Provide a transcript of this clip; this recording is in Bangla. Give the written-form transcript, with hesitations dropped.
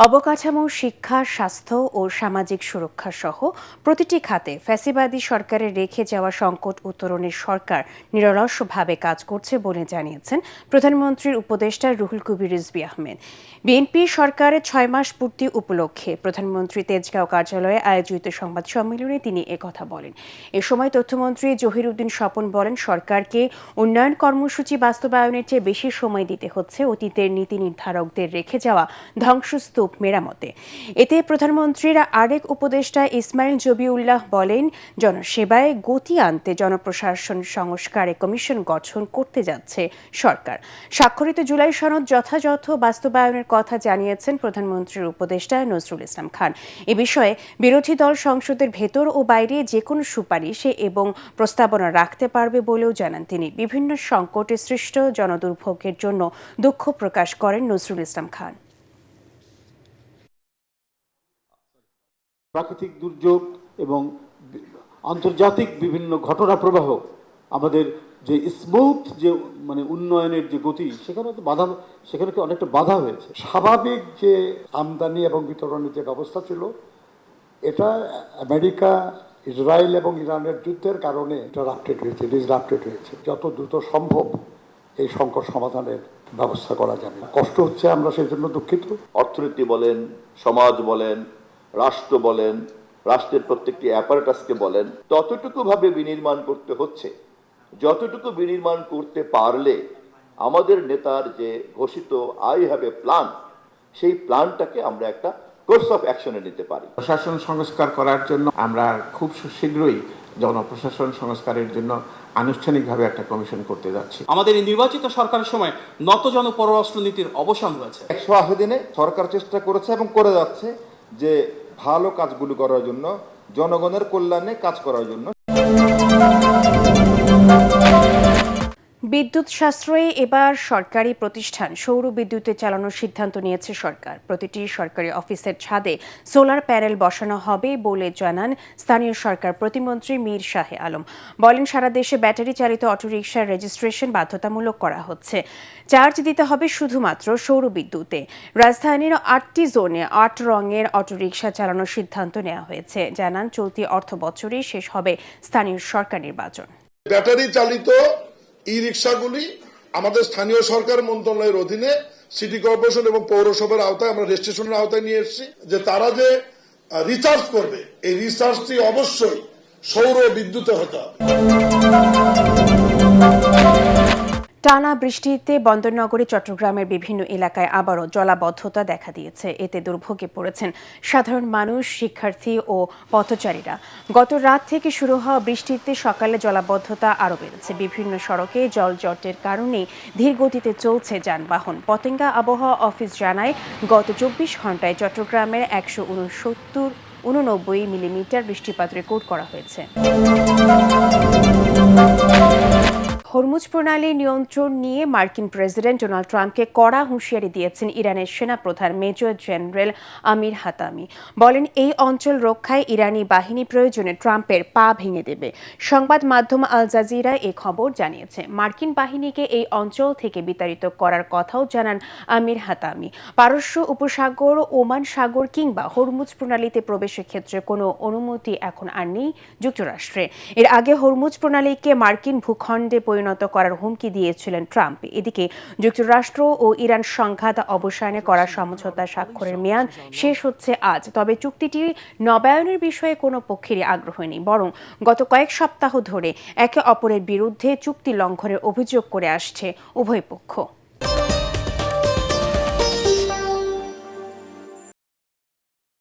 অবকাঠামো, শিক্ষা, স্বাস্থ্য ও সামাজিক সুরক্ষা সহ প্রতিটি খাতে ফ্যাসিবাদী সরকারের রেখে যাওয়া সংকট উত্তরণের সরকার নিরলসভাবে কাজ করছে বলে জানিয়েছেন প্রধানমন্ত্রীর উপদেষ্টা রুহুল কবির রিজভী আহমেদ। বিএনপি সরকারের ৬ মাস পূর্তি উপলক্ষে প্রধানমন্ত্রী তেজগাঁও কার্যালয়ে আয়োজিত সংবাদ সম্মেলনে তিনি একথা বলেন। এ সময় তথ্যমন্ত্রী জহিরুদ্দিন স্বপন বলেন, সরকারকে উন্নয়ন কর্মসূচি বাস্তবায়নের চেয়ে বেশি সময় দিতে হচ্ছে অতীতের নীতি নির্ধারকদের রেখে যাওয়া ধ্বংসস্তূপ মেরামতে। এতে প্রধানমন্ত্রীর আরেক উপদেষ্টা ইসমাইল জবিউল্লাহ বলেন, জনসেবায় গতি আনতে জনপ্রশাসন সংস্কারে কমিশন গঠন করতে যাচ্ছে সরকার। স্বাক্ষরিত জুলাই সনদ যথাযথ বাস্তবায়নের কথা জানিয়েছেন প্রধানমন্ত্রীর উপদেষ্টা নজরুল ইসলাম খান। এ বিষয়ে বিরোধী দল সংসদের ভেতর ও বাইরে যে কোনো সুপারিশ এবং প্রস্তাবনা রাখতে পারবে বলেও জানান তিনি। বিভিন্ন সংকটে সৃষ্ট জনদুর্ভোগের জন্য দুঃখ প্রকাশ করেন নজরুল ইসলাম খান। প্রাকৃতিক দুর্যোগ এবং আন্তর্জাতিক বিভিন্ন ঘটনা প্রবাহ আমাদের যে স্মুথ যে উন্নয়নের যে গতি সেখানে অনেকটা বাধা হয়েছে। স্বাভাবিক যে আমদানি এবং বিতরণের যে ব্যবস্থা ছিল, এটা আমেরিকা, ইসরায়েল এবং ইরানের যুদ্ধের কারণে এটা ডিসরাপ্টেড হয়েছে। যত দ্রুত সম্ভব এই সংকট সমাধানের ব্যবস্থা করা যাবে। কষ্ট হচ্ছে, আমরা সেই জন্য দুঃখিত। অর্থনীতি বলেন, সমাজ বলেন, রাষ্ট্র বলেন, রাষ্ট্রের প্রত্যেকটি অ্যাপারেটাসকে বলেন, ততটুকু ভাবে বিনির্মাণ করতে হচ্ছে যতটুকু বিনির্মাণ করতে পারলে আমাদের নেতার যে ঘোষিত আই হ্যাভ এ প্ল্যান, সেই প্ল্যানটাকে আমরা একটা কোর্স অফ অ্যাকশনে নিতে পারি। প্রশাসন সংস্কার করার জন্য আমরা খুব শীঘ্রই জনপ্রশাসন সংস্কারের জন্য আনুষ্ঠানিকভাবে একটা কমিশন করতে যাচ্ছি। আমাদের এই নির্বাচিত সরকারের সময় নতজন পররাষ্ট্র নীতির অবসান হয়েছে। 180 দিনে সরকার চেষ্টা করেছে এবং করে যাচ্ছে যে ভালো কাজগুলো করার জন্য, জনগণের কল্যাণে কাজ করার জন্য। বিদ্যুৎ সাশ্রয়ে এবার সরকারি প্রতিষ্ঠান সৌর বিদ্যুতে চালানোর সিদ্ধান্ত নিয়েছে সরকার। প্রতিটি সরকারি অফিসের ছাদে সোলার প্যানেল বসানো হবে বলে জানান স্থানীয় সরকার প্রতিমন্ত্রী মীর শাহে আলম। বলেন, সারা দেশে ব্যাটারি চালিত অটোরিকশার রেজিস্ট্রেশন বাধ্যতামূলক করা হচ্ছে। চার্জ দিতে হবে শুধুমাত্র সৌর বিদ্যুতে। রাজধানীর 8টি জোনে 8 রঙের অটোরিকশা চালানোর সিদ্ধান্ত নেওয়া হয়েছে। জানান, চলতি অর্থ বছরেই শেষ হবে স্থানীয় সরকার নির্বাচন। ব্যাটারি চালিত ই রিক্সাগুলি আমাদের স্থানীয় সরকার মন্ত্রণালয়ের অধীনে সিটি কর্পোরেশন এবং পৌরসভার আওতায় আমরা রেজিস্ট্রেশনের আওতায় নিয়ে এসেছি। যে তারা যে রিচার্জ করবে, এই রিচার্জটি অবশ্যই সৌর বিদ্যুতে হতে হবে। টানা বৃষ্টিতে বন্দরনগরী চট্টগ্রামের বিভিন্ন এলাকায় আবারও জলাবদ্ধতা দেখা দিয়েছে। এতে দুর্ভোগে পড়েছেন সাধারণ মানুষ, শিক্ষার্থী ও পথচারীরা। গত রাত থেকে শুরু হওয়া বৃষ্টিতে সকালে জলাবদ্ধতা আরও বেড়েছে। বিভিন্ন সড়কে জলজটের কারণে ধীর গতিতে চলছে যানবাহন। পতেঙ্গা আবহাওয়া অফিস জানায়, গত 24 ঘন্টায় চট্টগ্রামের 189 মিলিমিটার বৃষ্টিপাত রেকর্ড করা হয়েছে। হরমুজ প্রণালী নিয়ন্ত্রণ নিয়ে মার্কিন প্রেসিডেন্ট ডোনাল্ড ট্রাম্পকে কড়া হুঁশিয়ারি দিয়েছেন ইরানের সেনাপ্রধান মেজর জেনারেল আমির হাতামি। বলেন, এই অঞ্চল রক্ষায় ইরানি বাহিনী প্রয়োজনে ট্রাম্পের পা ভেঙে দেবে। সংবাদ মাধ্যম আল জাজিরা এ খবর জানিয়েছে। মার্কিন বাহিনীকে এই অঞ্চল থেকে বিতাড়িত করার কথাও জানান আমির হাতামি। পারস্য উপসাগর, ওমান সাগর কিংবা হরমুজ প্রণালীতে প্রবেশের ক্ষেত্রে কোনো অনুমতি এখন আর নেই যুক্তরাষ্ট্রে। এর আগে হরমুজ প্রণালীকে মার্কিন ভূখণ্ডে পরিণত করার হুমকি দিয়েছিলেন ট্রাম্প। এদিকে যুক্তরাষ্ট্র ও ইরান সংঘাত অবসানে করা সমঝোতা স্বাক্ষরের মেয়াদ শেষ হচ্ছে আজ। তবে চুক্তিটি নবায়নের বিষয়ে কোনো পক্ষেরই আগ্রহ নেই, বরং গত কয়েক সপ্তাহ ধরে একে অপরের বিরুদ্ধে চুক্তি লঙ্ঘনের অভিযোগ করে আসছে উভয় পক্ষ।